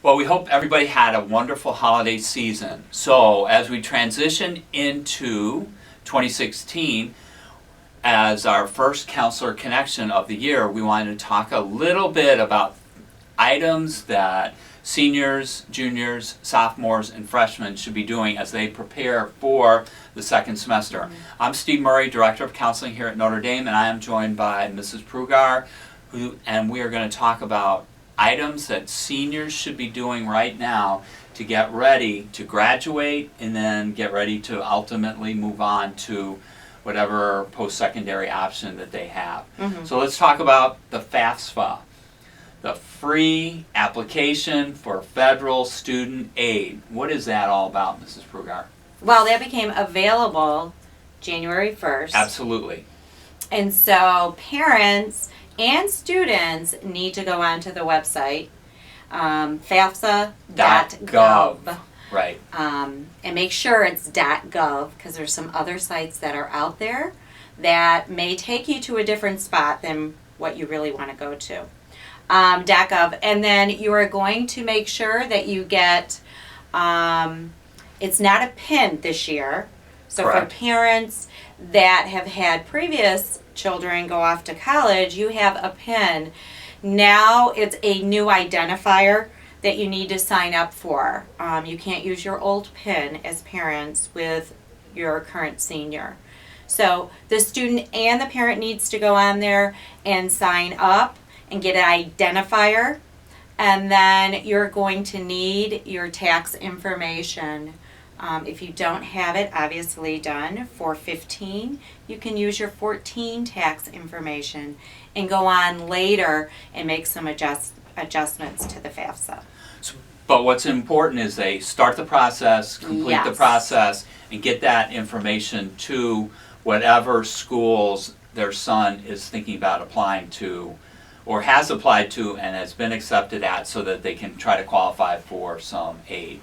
Well, we hope everybody had a wonderful holiday season. So as we transition into 2016, as our first Counselor Connection of the year, we wanted to talk a little bit about items that seniors, juniors, sophomores, and freshmen should be doing as they prepare for the second semester. I'm Steve Murray, Director of Counseling here at Notre Dame, and I am joined by Mrs. Prugar, and we are going to talk about items that seniors should be doing right now to get ready to graduate and then get ready to ultimately move on to whatever post-secondary option that they have. So let's talk about the FAFSA, the free application for federal student aid. What is that all about, Mrs. Prugar? Well, that became available January 1st. Absolutely. And so parents and students need to go onto the website, FAFSA.gov. Right. And make sure it's .gov, because there's some other sites that are out there that may take you to a different spot than what you really want to go to. .gov. And then you are going to make sure that you get, it's not a PIN this year. So Correct. For parents that have had previous children go off to college, you have a PIN. Now it's a new identifier that you need to sign up for. You can't use your old PIN as parents with your current senior. So the student and the parent needs to go on there and sign up and get an identifier. And then you're going to need your tax information. If you don't have it obviously done for 15, you can use your 14 tax information and go on later and make some adjustments to the FAFSA. But what's important is they start the process, complete the Yes. process, and get that information to whatever schools their son is thinking about applying to or has applied to and has been accepted at, so that they can try to qualify for some aid.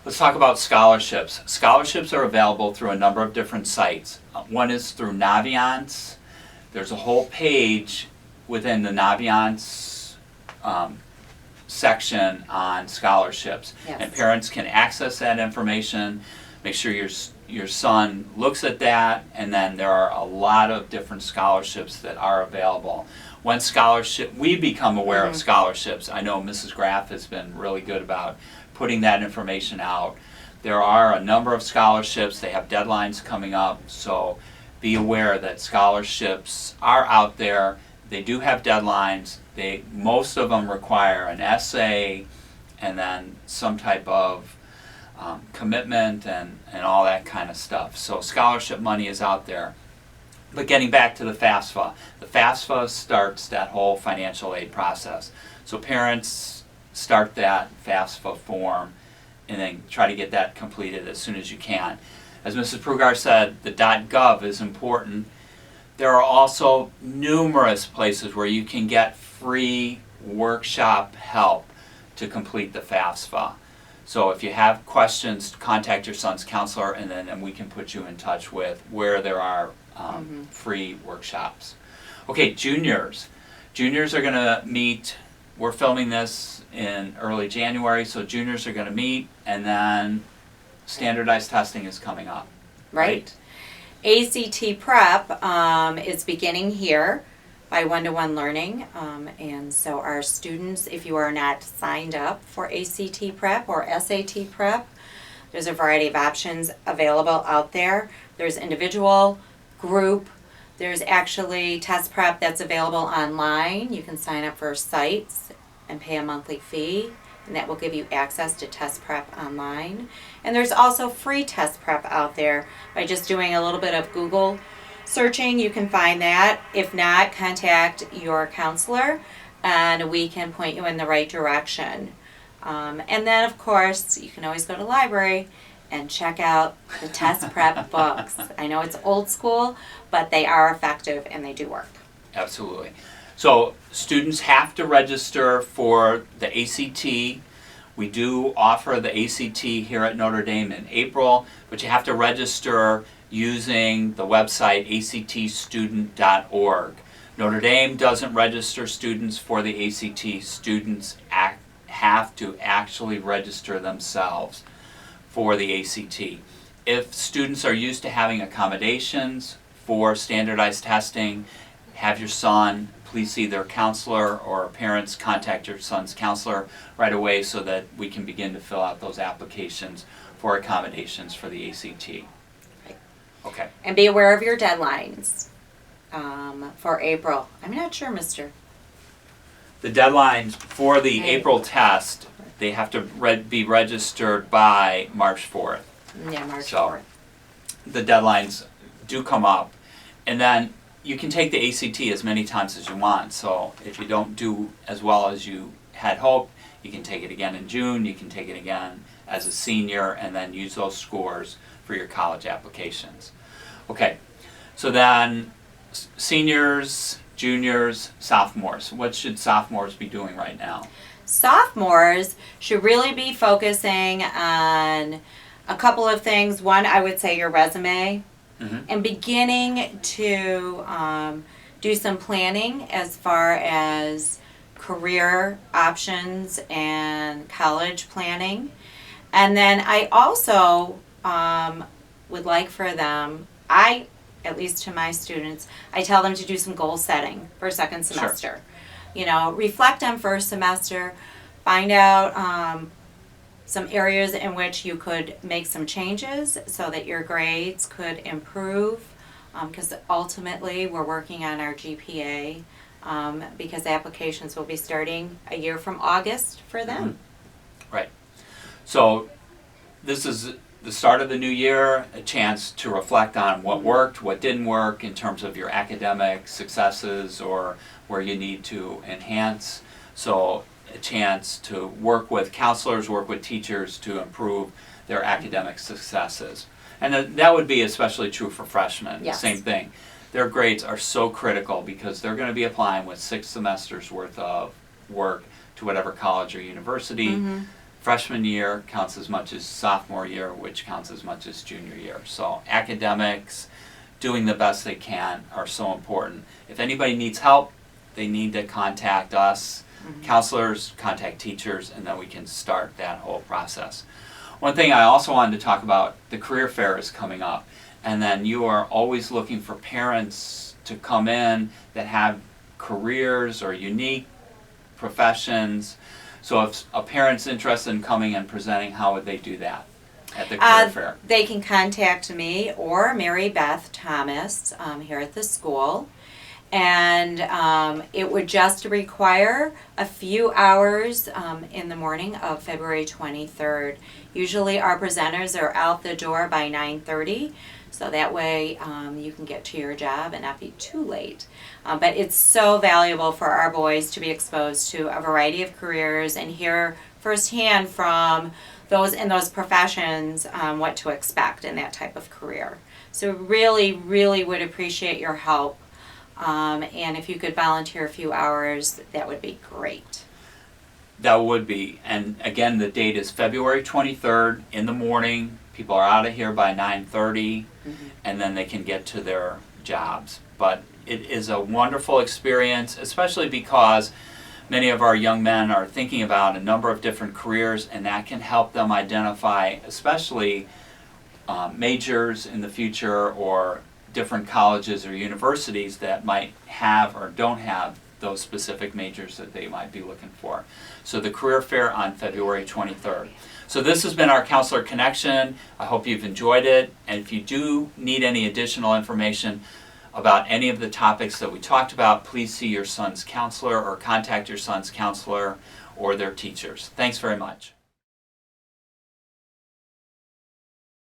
Let's talk about scholarships. Scholarships are available through a number of different sites. One is through Naviance. There's a whole page within the Naviance section on scholarships. Yes. And parents can access that information, make sure your son looks at that, and then there are a lot of different scholarships that are available. When we become aware of scholarships, I know Mrs. Graff has been really good about putting that information out. There are a number of scholarships, they have deadlines coming up, so be aware that scholarships are out there. They do have deadlines. Most of them require an essay and then some type of commitment and all that kind of stuff. So scholarship money is out there. But getting back to the FAFSA starts that whole financial aid process. So parents start that FAFSA form and then try to get that completed as soon as you can. As Mrs. Prugar said, the .gov is important. There are also numerous places where you can get free workshop help to complete the FAFSA. So if you have questions, contact your son's counselor, and then we can put you in touch with where there are free workshops. Okay, juniors. Juniors are going to meet. We're filming this in early January, so juniors are going to meet, and then standardized testing is coming up. Right. ACT Prep is beginning here by one-to-one learning, and so our students, if you are not signed up for ACT Prep or SAT Prep, there's a variety of options available out there. There's individual, group, there's actually test prep that's available online. You can sign up for sites and pay a monthly fee, and that will give you access to test prep online. And there's also free test prep out there. By just doing a little bit of Google searching, you can find that. If not, contact your counselor and we can point you in the right direction. And then of course, you can always go to the library and check out the test prep books. I know it's old school, but they are effective and they do work. Absolutely. So students have to register for the ACT. We do offer the ACT here at Notre Dame in April, but you have to register using the website actstudent.org. Notre Dame doesn't register students for the ACT. Students have to actually register themselves for the ACT. If students are used to having accommodations for standardized testing, have your son please see their counselor, or parents contact your son's counselor right away so that we can begin to fill out those applications for accommodations for the ACT. Okay. And be aware of your deadlines for April. I'm not sure, mister. The deadlines for the April test, they have to be registered by March 4th. Yeah, March So, 4th. The deadlines do come up. And then you can take the ACT as many times as you want. So if you don't do as well as you had hoped, you can take it again in June, you can take it again as a senior, and then use those scores for your college applications. Okay, so then seniors, juniors, sophomores. What should sophomores be doing right now? Sophomores should really be focusing on a couple of things. One, I would say your resume, and beginning to do some planning as far as career options and college planning. And then I also would like for them, at least to my students, I tell them to do some goal setting for second semester. Sure. You know, reflect on first semester, find out some areas in which you could make some changes so that your grades could improve, because ultimately we're working on our GPA, because applications will be starting a year from August for them. Right. So this is the start of the new year, a chance to reflect on what worked, what didn't work in terms of your academic successes or where you need to enhance. So a chance to work with counselors, work with teachers to improve their academic successes. And that would be especially true for freshmen. Yes. Same thing. Their grades are so critical because they're going to be applying with 6 semesters worth of work to whatever college or university. Freshman year counts as much as sophomore year, which counts as much as junior year. So academics, doing the best they can, are so important. If anybody needs help, they need to contact us. Counselors, contact teachers, and then we can start that whole process. One thing I also wanted to talk about, the career fair is coming up, and then you are always looking for parents to come in that have careers or unique professions. So if a parent's interested in coming and presenting, how would they do that at the career fair? They can contact me or Mary Beth Thomas here at the school. And it would just require a few hours in the morning of February 23rd. Usually our presenters are out the door by 9:30, so that way you can get to your job and not be too late. But it's so valuable for our boys to be exposed to a variety of careers and hear firsthand from those in those professions what to expect in that type of career. So really, really would appreciate your help. And if you could volunteer a few hours, that would be great. That would be. And again, the date is February 23rd in the morning. People are out of here by 9:30, and then they can get to their jobs. But it is a wonderful experience, especially because many of our young men are thinking about a number of different careers, and that can help them identify, especially majors in the future or different colleges or universities that might have or don't have those specific majors that they might be looking for. So the career fair on February 23rd. So this has been our Counselor Connection. I hope you've enjoyed it. And if you do need any additional information about any of the topics that we talked about, please see your son's counselor or contact your son's counselor or their teachers. Thanks very much.